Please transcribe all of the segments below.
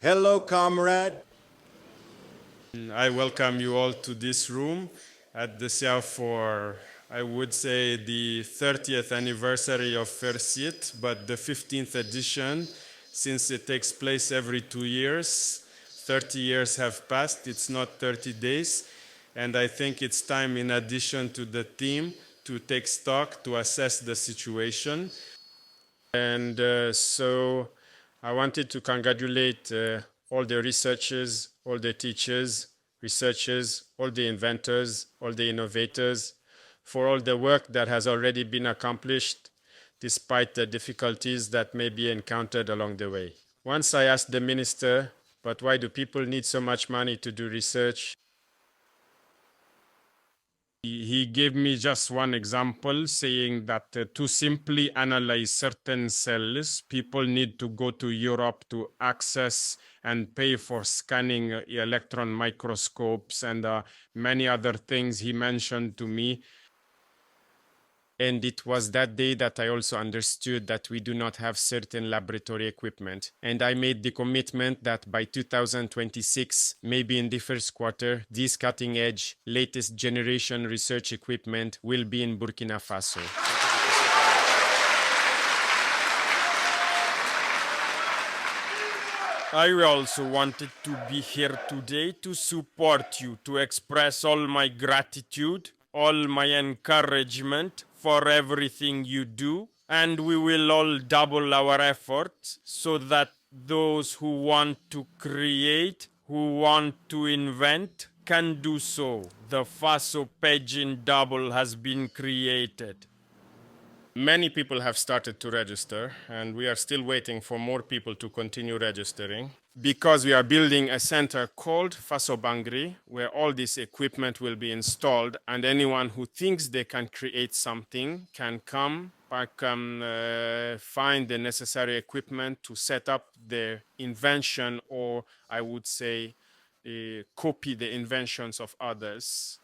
Hello, comrade. I welcome you all to this room at the SIA for, I would say, the 30th anniversary of FERCIT, but the 15th edition, since it takes place every 2 years. 30 years have passed, it's not 30 days. And I think it's time, in addition to the theme, to take stock, to assess the situation. And so I wanted to congratulate all the researchers, all the teachers, researchers, all the inventors, all the innovators, for all the work that has already been accomplished, despite the difficulties that may be encountered along the way. Once I asked the minister, but why do people need so much money to do research? He gave me just one example, saying that to simply analyze certain cells, people need to go to Europe to access and pay for scanning electron microscopes and many other things he mentioned to me. And it was that day that I also understood that we do not have certain laboratory equipment. And I made the commitment that by 2026, maybe in the first quarter, this cutting edge, latest generation research equipment will be in Burkina Faso. I also wanted to be here today to support you, to express all my gratitude, all my encouragement for everything you do, and we will all double our efforts so that those who want to create, who want to invent, can do so. The Faso page in double has been created. Many people have started to register, and we are still waiting for more people to continue registering because we are building a center called Faso Bangri, where all this equipment will be installed, and anyone who thinks they can create something can come, find the necessary equipment to set up their invention, or I would say, copy the inventions of others.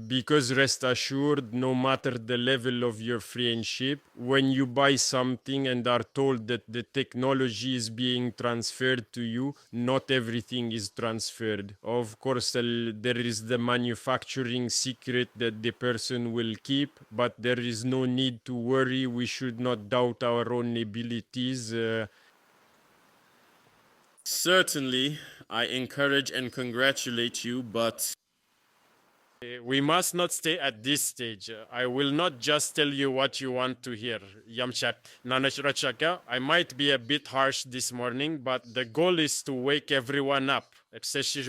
Because rest assured, no matter the level of your friendship, when you buy something and are told that the technology is being transferred to you, not everything is transferred. Of course, there is the manufacturing secret that the person will keep, but there is no need to worry. We should not doubt our own abilities. Certainly, I encourage and congratulate you, but we must not stay at this stage. I will not just tell you what you want to hear. Yamchat Nanashirachaka, I might be a bit harsh this morning, but the goal is to wake everyone up, especially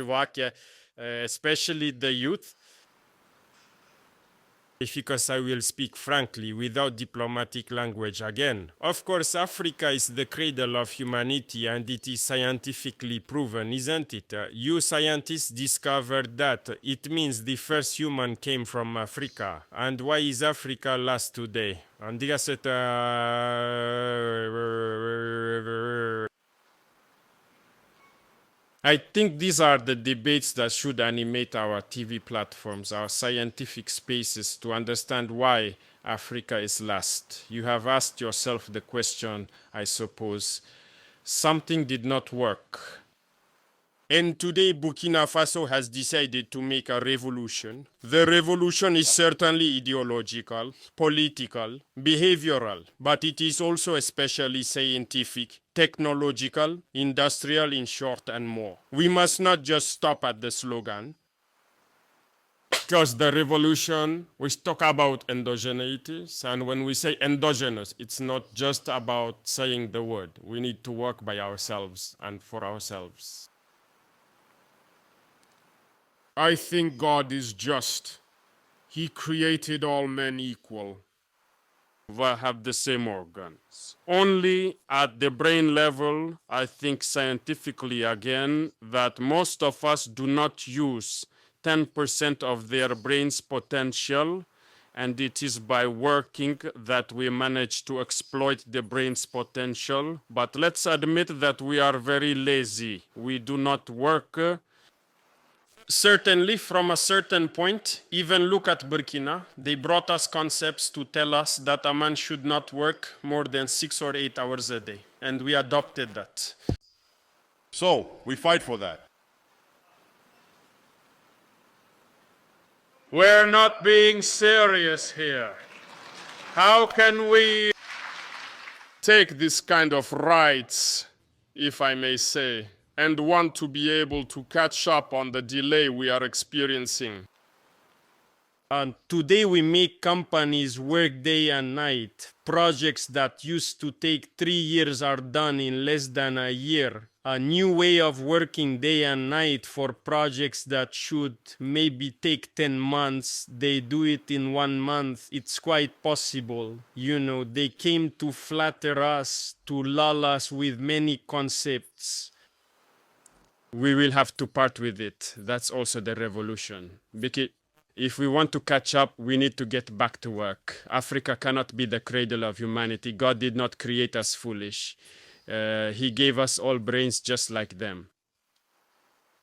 the youth. Because I will speak frankly, without diplomatic language again. Of course, Africa is the cradle of humanity, and it is scientifically proven, isn't it? You scientists discovered that. It means the first human came from Africa. And why is Africa last today? I think these are the debates that should animate our TV platforms, our scientific spaces, to understand why Africa is last. You have asked yourself the question, I suppose. Something did not work. And today, Burkina Faso has decided to make a revolution. The revolution is certainly ideological, political, behavioral, but it is also especially scientific, technological, industrial, in short, and more. We must not just stop at the slogan, because the revolution, we talk about endogeneity, and when we say endogenous, it's not just about saying the word. We need to work by ourselves and for ourselves. I think God is just. He created all men equal. We have the same organs. Only at the brain level, I think scientifically again, that most of us do not use 10% of their brain's potential, and it is by working that we manage to exploit the brain's potential. But let's admit that we are very lazy. We do not work. Certainly, from a certain point, even look at Burkina. They brought us concepts to tell us that a man should not work more than 6 or 8 hours a day, and we adopted that. So we fight for that. We're not being serious here. How can we take this kind of rights, if I may say, and want to be able to catch up on the delay we are experiencing? And today we make companies work day and night. Projects that used to take 3 years are done in less than a year. A new way of working day and night for projects that should maybe take 10 months. They do it in 1 month. It's quite possible. You know, they came to flatter us, to lull us with many concepts. We will have to part with it. That's also the revolution. Because if we want to catch up, we need to get back to work. Africa cannot be the cradle of humanity. God did not create us foolish. He gave us all brains just like them.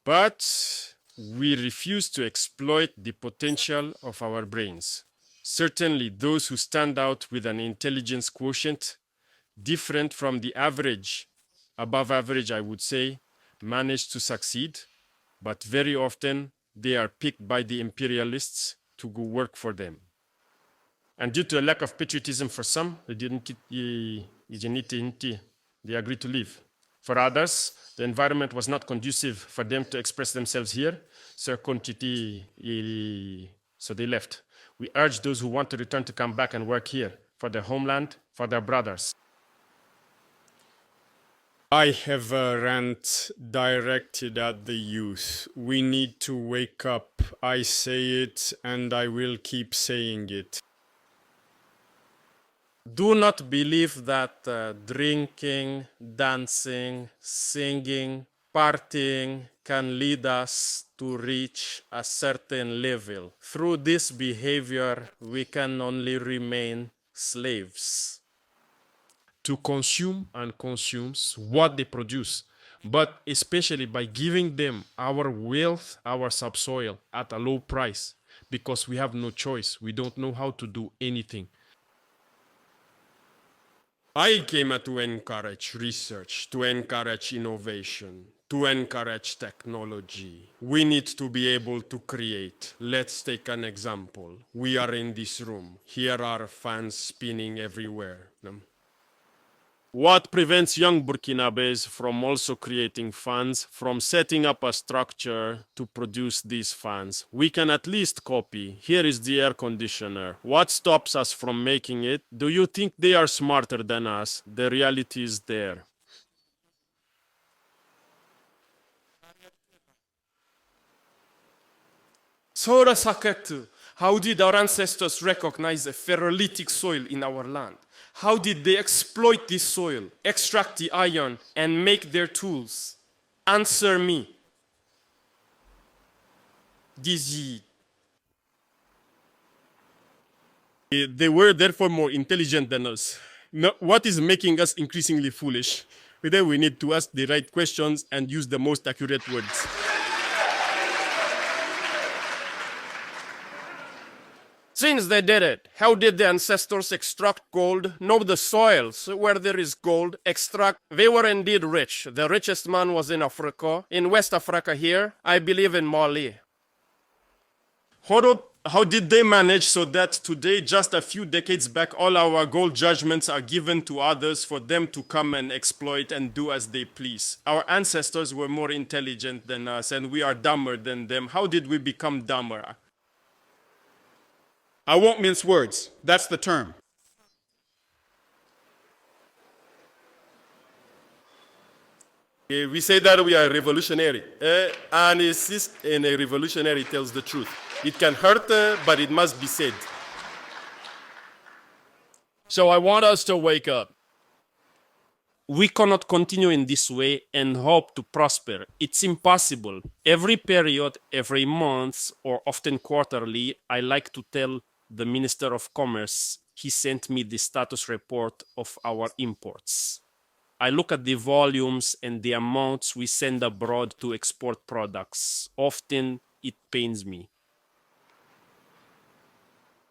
But we refuse to exploit the potential of our brains. Certainly, those who stand out with an intelligence quotient different from the average, above average, I would say, manage to succeed, but very often they are picked by the imperialists to go work for them. And due to a lack of patriotism for some, they agreed to leave. For others, the environment was not conducive for them to express themselves here, so they left. We urge those who want to return to come back and work here for their homeland, for their brothers. I have a rant directed at the youth. We need to wake up. I say it and I will keep saying it. Do not believe that drinking, dancing, singing, partying can lead us to reach a certain level. Through this behavior, we can only remain slaves. To consume and consumes what they produce, but especially by giving them our wealth, our subsoil at a low price, because we have no choice. We don't know how to do anything. I came to encourage research, to encourage innovation, to encourage technology. We need to be able to create. Let's take an example. We are in this room. Here are fans spinning everywhere. What prevents young Burkinabés from also creating funds, from setting up a structure to produce these funds? We can at least copy. Here is the air conditioner. What stops us from making it? Do you think they are smarter than us? The reality is there. Sora Saketu, how did our ancestors recognize a ferrolytic soil in our land? How did they exploit this soil, extract the iron, and make their tools? Answer me. They were therefore more intelligent than us. Now, what is making us increasingly foolish? Whether we need to ask the right questions and use the most accurate words. Since they did it, how did the ancestors extract gold? Know the soils where there is gold, extract. They were indeed rich. The richest man was in Africa, in West Africa here, I believe in Mali. How did they manage so that today, just a few decades back, all our gold judgments are given to others for them to come and exploit and do as they please? Our ancestors were more intelligent than us and we are dumber than them. How did we become dumber? I won't mince words. That's the term. We say that we are revolutionary. And a revolutionary tells the truth. It can hurt, but it must be said. So I want us to wake up. We cannot continue in this way and hope to prosper. It's impossible. Every period, every month, or often quarterly, I like to tell the Minister of Commerce, he sent me the status report of our imports. I look at the volumes and the amounts we send abroad to export products. Often it pains me.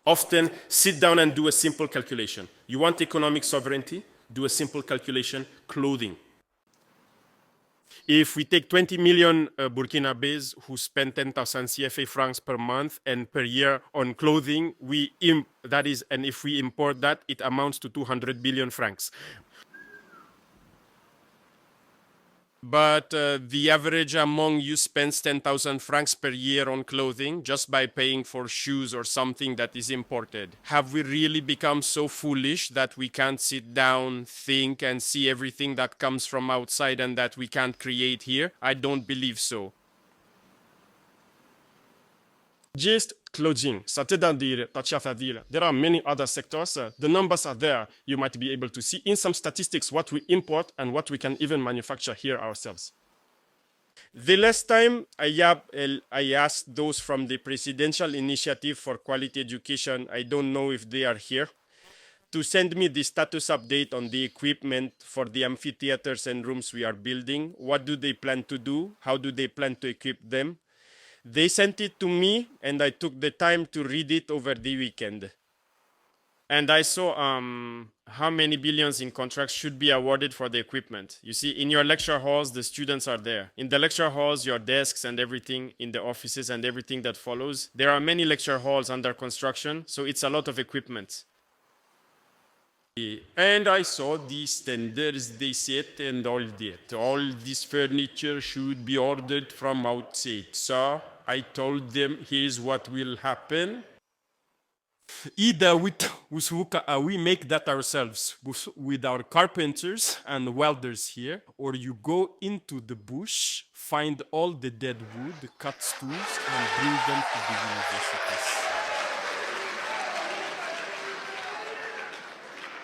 Often sit down and do a simple calculation. You want economic sovereignty? Do a simple calculation, clothing. If we take 20 million Burkinabés who spend 10,000 CFA francs per month and per year on clothing, and if we import that, it amounts to 200 billion francs. But the average among you spends 10,000 francs per year on clothing just by paying for shoes or something that is imported. Have we really become so foolish that we can't sit down, think, and see everything that comes from outside and that we can't create here? I don't believe so. Just clothing, c'est-à-dire, there are many other sectors. The numbers are there. You might be able to see in some statistics what we import and what we can even manufacture here ourselves. The last time I asked those from the Presidential Initiative for Quality Education, I don't know if they are here, to send me the status update on the equipment for the amphitheaters and rooms we are building. What do they plan to do? How do they plan to equip them? They sent it to me, and I took the time to read it over the weekend. And I saw how many billions in contracts should be awarded for the equipment. You see, in your lecture halls, the students are there. In the lecture halls, your desks and everything, in the offices and everything that follows. There are many lecture halls under construction, so it's a lot of equipment. And I saw the standards they set and all that. All this furniture should be ordered from outside. So I told them, here's what will happen. Either we make that ourselves with our carpenters and welders here, or you go into the bush, find all the dead wood, cut tools, and bring them to the universities.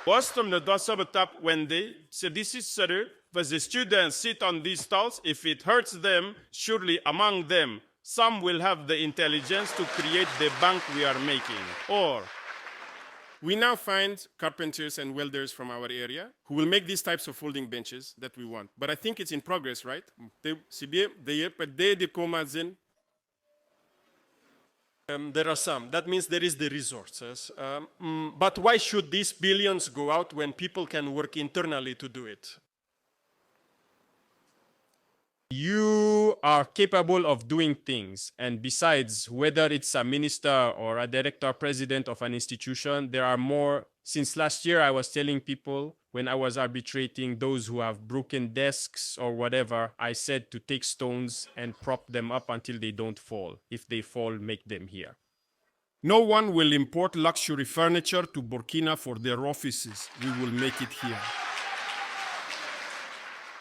Boston the does up top when they say this is sir, but the students sit on these stalls. If it hurts them, surely among them some will have the intelligence to create the bank we are making. Or we now find carpenters and welders from our area who will make these types of folding benches that we want. But I think it's in progress, right? There are some. That means there is the resources. But why should these billions go out when people can work internally to do it? You are capable of doing things. And besides, whether it's a minister or a director, president of an institution, there are more. Since last year, I was telling people when I was arbitrating those who have broken desks or whatever, I said to take stones and prop them up until they don't fall. If they fall, make them here. No one will import luxury furniture to Burkina for their offices. We will make it here.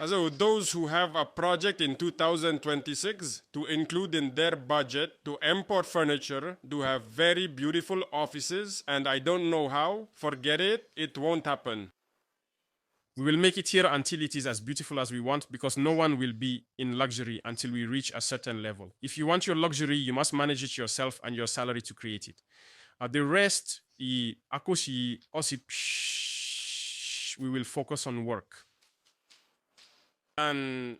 So those who have a project in 2026 to include in their budget to import furniture, to have very beautiful offices, and I don't know how, forget it, it won't happen. We will make it here until it is as beautiful as we want, because no one will be in luxury until we reach a certain level. If you want your luxury, you must manage it yourself and your salary to create it. The rest, we will focus on work. And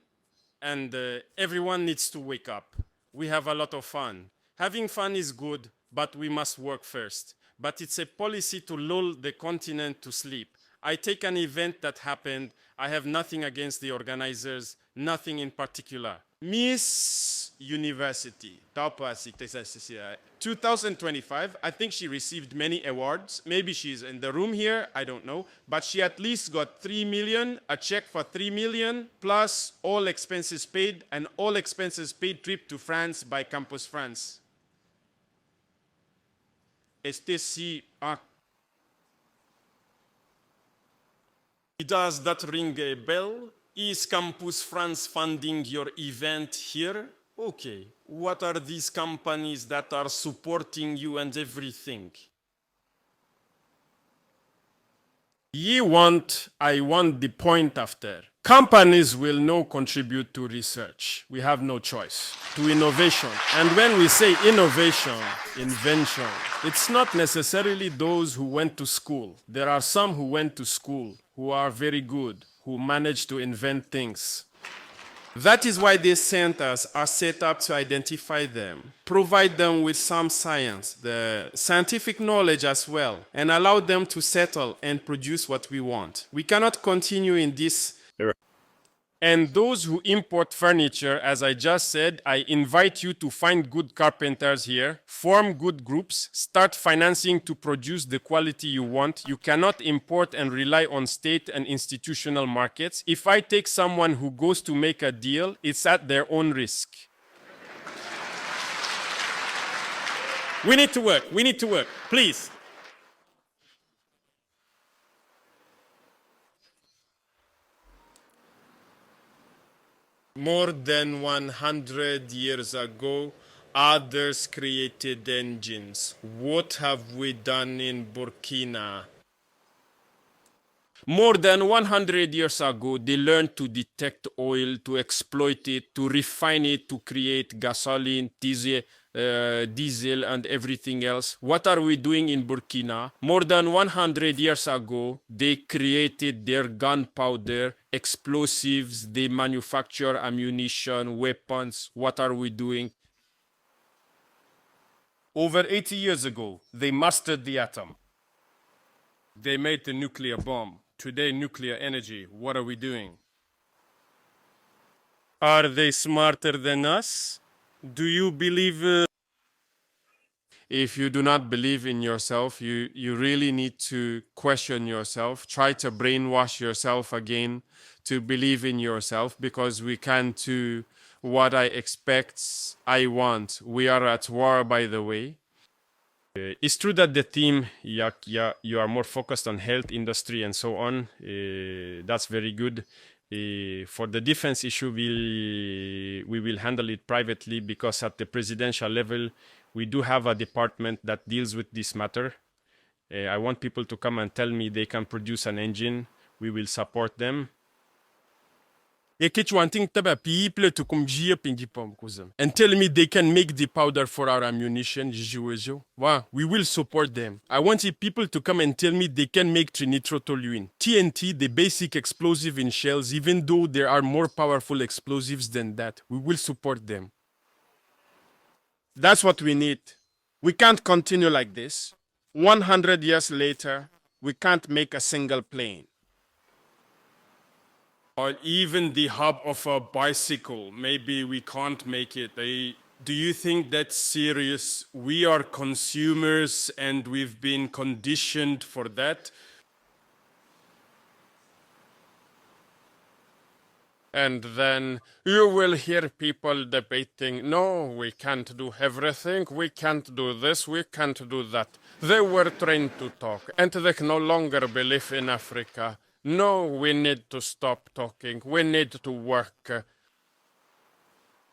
everyone needs to wake up. We have a lot of fun. Having fun is good, but we must work first. But it's a policy to lull the continent to sleep. I take an event that happened. I have nothing against the organizers, nothing in particular. Miss University, 2025, I think she received many awards. Maybe she's in the room here, I don't know. But she at least got 3 million, a check for 3 million, plus all expenses paid, and all expenses paid trip to France by Campus France. Does that ring a bell? Is Campus France funding your event here? Okay. What are these companies that are supporting you and everything? I want the point after. Companies will now contribute to research. We have no choice. To innovation. And when we say innovation, invention, it's not necessarily those who went to school. There are some who went to school who are very good, who managed to invent things. That is why these centers are set up to identify them, provide them with some science, the scientific knowledge as well, and allow them to settle and produce what we want. We cannot continue in this. And those who import furniture, as I just said, I invite you to find good carpenters here, form good groups, start financing to produce the quality you want. You cannot import and rely on state and institutional markets. If I take someone who goes to make a deal, it's at their own risk. We need to work, please. More than 100 years ago, others created engines. What have we done in Burkina? More than 100 years ago, they learned to detect oil, to exploit it, to refine it, to create gasoline, diesel, and everything else. What are we doing in Burkina? More than 100 years ago, they created their gunpowder, explosives, they manufacture ammunition, weapons. What are we doing? Over 80 years ago, they mastered the atom. They made the nuclear bomb. Today, nuclear energy. What are we doing? Are they smarter than us? Do you believe? If you do not believe in yourself, you really need to question yourself. Try to brainwash yourself again to believe in yourself, because we can't do what I expect, I want. We are at war, by the way. It's true that the team, you are more focused on health, industry, and so on. That's very good. For the defense issue, we will handle it privately, because at the presidential level, we do have a department that deals with this matter. I want people to come and tell me they can produce an engine. We will support them. And tell me they can make the powder for our ammunition. Wow, we will support them. I want people to come and tell me they can make trinitrotoluene. TNT, the basic explosive in shells, even though there are more powerful explosives than that. We will support them. That's what we need. We can't continue like this. 100 years later, we can't make a single plane. Or even the hub of a bicycle. Maybe we can't make it. Do you think that's serious? We are consumers and we've been conditioned for that. And then you will hear people debating, no, we can't do everything, we can't do this, we can't do that. They were trained to talk, and they no longer believe in Africa. No, we need to stop talking, we need to work.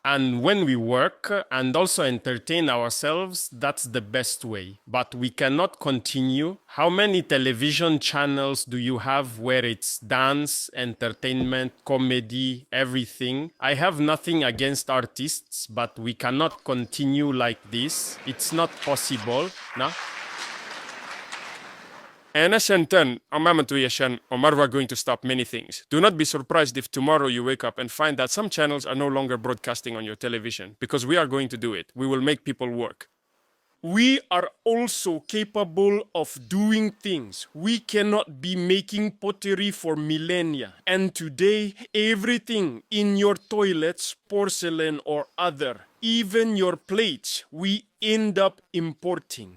And when we work and also entertain ourselves, that's the best way. But we cannot continue. How many television channels do you have where it's dance, entertainment, comedy, everything? I have nothing against artists, but we cannot continue like this. It's not possible. No? And we're going to stop many things. Do not be surprised if tomorrow you wake up and find that some channels are no longer broadcasting on your television, because we are going to do it. We will make people work. We are also capable of doing things. We cannot be making pottery for millennia. And today, everything in your toilets, porcelain or other, even your plates, we end up importing.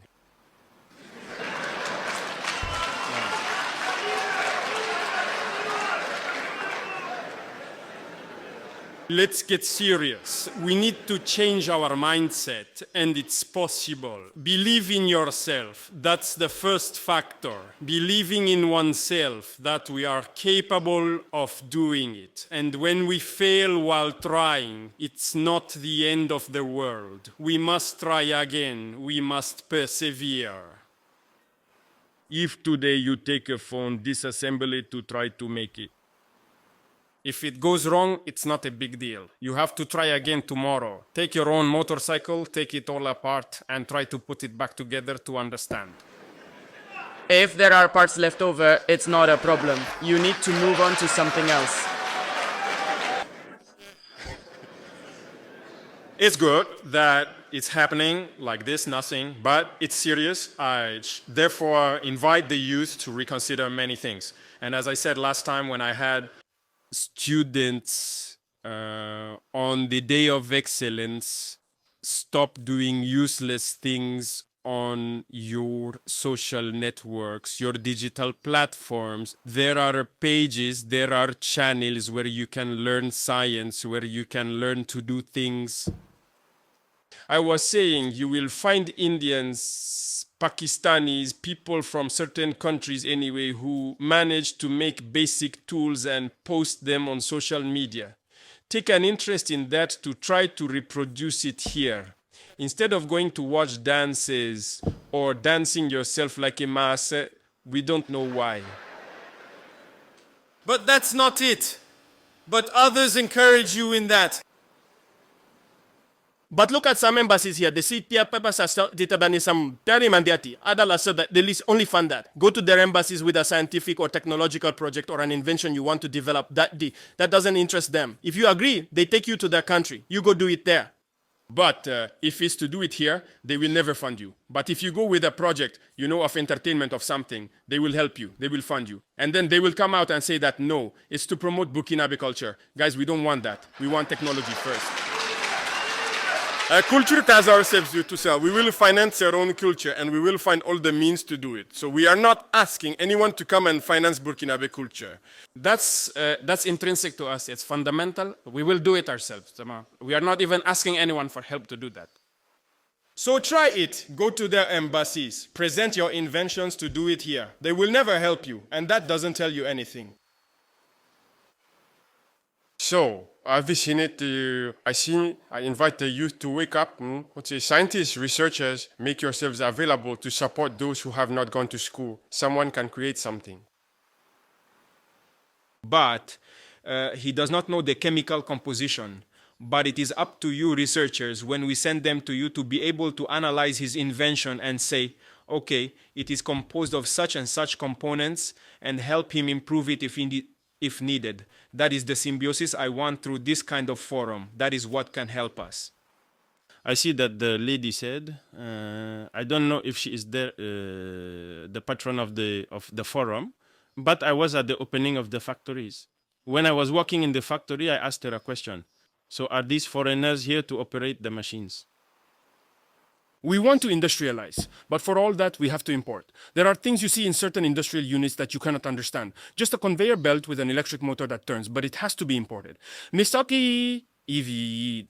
Let's get serious. We need to change our mindset, and it's possible. Believe in yourself. That's the first factor. Believing in oneself, that we are capable of doing it. And when we fail while trying, it's not the end of the world. We must try again. We must persevere. If today you take a phone, disassemble it to try to make it. If it goes wrong, it's not a big deal. You have to try again tomorrow. Take your own motorcycle, take it all apart, and try to put it back together to understand. If there are parts left over, it's not a problem. You need to move on to something else. It's good that it's happening like this, nothing, but it's serious. I therefore invite the youth to reconsider many things. And as I said last time when I had students on the day of excellence stop doing useless things on your social networks, your digital platforms. There are pages, there are channels where you can learn science, where you can learn to do things. I was saying you will find Indians, Pakistanis, people from certain countries anyway, who manage to make basic tools and post them on social media. Take an interest in that to try to reproduce it here. Instead of going to watch dances or dancing yourself like a mass, we don't know why. But that's not it. But others encourage you in that. But look at some embassies here. They see Tia Pepas as Ditabani some Peri Mandiati. Adala said that they list only fund that. Go to their embassies with a scientific or technological project or an invention you want to develop. That doesn't interest them. If you agree, they take you to their country. You go do it there. But if it's to do it here, they will never fund you. But if you go with a project, you know, of entertainment of something, they will help you. They will fund you. And then they will come out and say that, no, it's to promote Burkinabe culture. Guys, we don't want that. We want technology first. Culture has ourselves to sell. We will finance our own culture and we will find all the means to do it. So we are not asking anyone to come and finance Burkinabe culture. That's intrinsic to us. It's fundamental. We will do it ourselves. We are not even asking anyone for help to do that. So try it. Go to their embassies. Present your inventions to do it here. They will never help you, and that doesn't tell you anything. So, I invite the youth to wake up. Scientists, researchers, make yourselves available to support those who have not gone to school. Someone can create something. But he does not know the chemical composition. But it is up to you researchers, when we send them to you, to be able to analyze his invention and say, okay, it is composed of such and such components, and help him improve it if needed. That is the symbiosis I want through this kind of forum. That is what can help us. I see that the lady said, I don't know if she is the patron of the forum, but I was at the opening of the factories. When I was working in the factory, I asked her a question. So are these foreigners here to operate the machines? We want to industrialize, but for all that, we have to import. There are things you see in certain industrial units that you cannot understand. Just a conveyor belt with an electric motor that turns, but it has to be imported. Nisaki EV.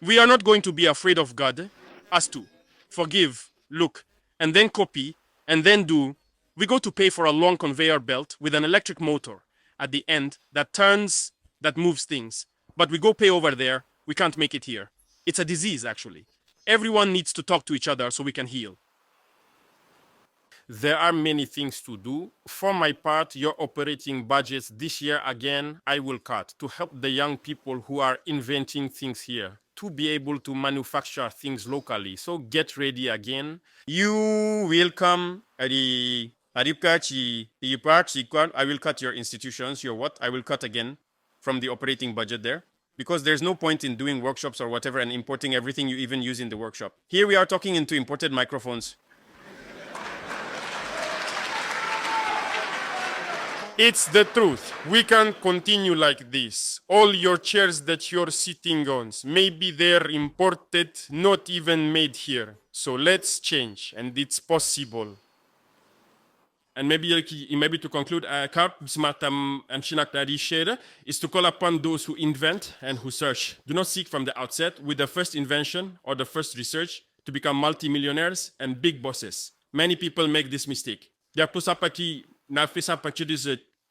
We are not going to be afraid of God. Us too. Forgive, look, and then copy, and then do. We go to pay for a long conveyor belt with an electric motor at the end that turns, that moves things. But we go pay over there. We can't make it here. It's a disease, actually. Everyone needs to talk to each other so we can heal. There are many things to do. For my part, your operating budgets this year again, I will cut to help the young people who are inventing things here to be able to manufacture things locally. So get ready again. You will come at the I will cut your institutions, your what? I will cut again from the operating budget there. Because there's no point in doing workshops or whatever and importing everything you even use in the workshop. Here we are talking into imported microphones. It's the truth. We can't continue like this. All your chairs that you're sitting on, maybe they're imported, not even made here. So let's change, and it's possible. And maybe to conclude, is to call upon those who invent and who search. Do not seek from the outset with the first invention or the first research to become multimillionaires and big bosses. Many people make this mistake.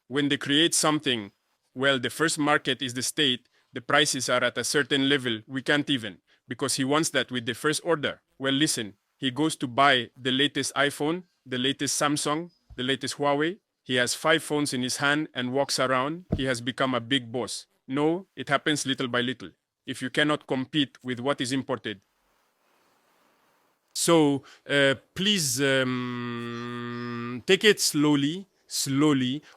When they create something, well, the first market is the state. The prices are at a certain level. We can't even, because he wants that with the first order. Well, listen, he goes to buy the latest iPhone, the latest Samsung, the latest Huawei. He has 5 phones in his hand and walks around. He has become a big boss. No, it happens little by little. If you cannot compete with what is imported. So please take it slowly.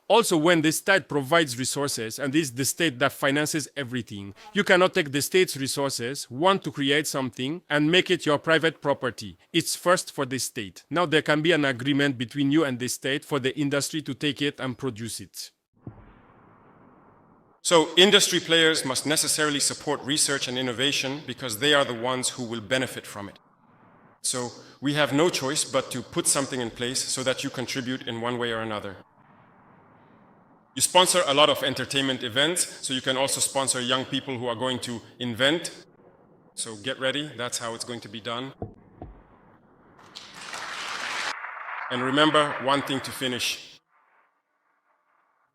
Also, when the state provides resources, and this is the state that finances everything, you cannot take the state's resources, want to create something, and make it your private property. It's first for the state. Now there can be an agreement between you and the state for the industry to take it and produce it. So industry players must necessarily support research and innovation because they are the ones who will benefit from it. So we have no choice but to put something in place so that you contribute in one way or another. You sponsor a lot of entertainment events, so you can also sponsor young people who are going to invent. So get ready, that's how it's going to be done. And remember one thing to finish.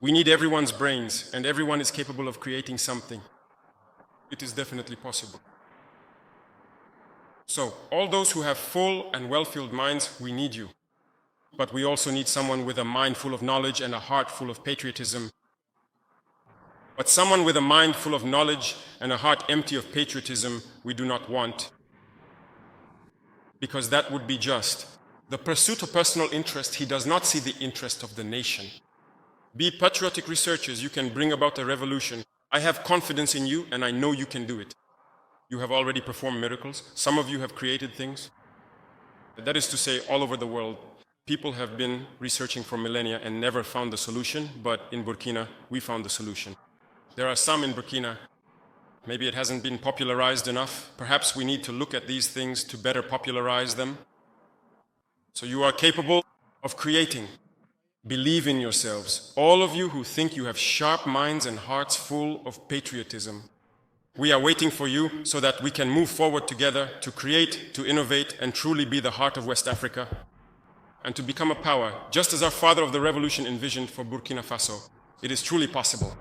We need everyone's brains, and everyone is capable of creating something. It is definitely possible. So, all those who have full and well-filled minds, we need you. But we also need someone with a mind full of knowledge and a heart full of patriotism. But someone with a mind full of knowledge and a heart empty of patriotism, we do not want. Because that would be just. The pursuit of personal interest, he does not see the interest of the nation. Be patriotic researchers, you can bring about a revolution. I have confidence in you and I know you can do it. You have already performed miracles. Some of you have created things. That is to say, all over the world, people have been researching for millennia and never found the solution, but in Burkina, we found the solution. There are some in Burkina, maybe it hasn't been popularized enough. Perhaps we need to look at these things to better popularize them. So you are capable of creating. Believe in yourselves, all of you who think you have sharp minds and hearts full of patriotism. We are waiting for you so that we can move forward together to create, to innovate, and truly be the heart of West Africa, and to become a power, just as our father of the revolution envisioned for Burkina Faso. It is truly possible.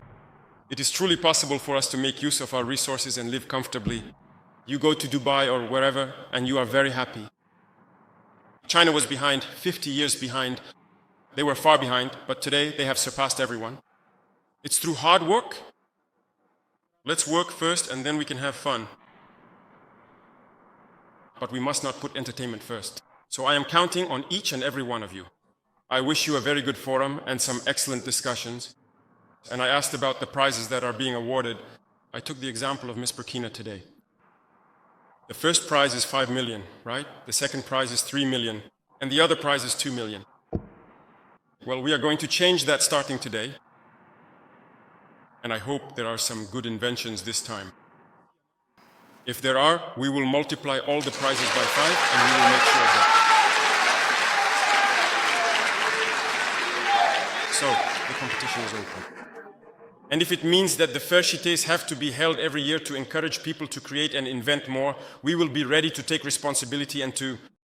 It is truly possible for us to make use of our resources and live comfortably. You go to Dubai or wherever, and you are very happy. China was behind, 50 years behind. They were far behind, but today they have surpassed everyone. It's through hard work. Let's work first and then we can have fun. But we must not put entertainment first. So I am counting on each and every one of you. I wish you a very good forum and some excellent discussions. And I asked about the prizes that are being awarded. I took the example of Miss Burkina today. The first prize is 5 million, right? The second prize is 3 million. And the other prize is 2 million. Well, we are going to change that starting today. And I hope there are some good inventions this time. If there are, we will multiply all the prizes by 5 and we will make sure of that. So, the competition is open. And if it means that the Fair have to be held every year to encourage people to create and invent more, we will be ready to take responsibility and to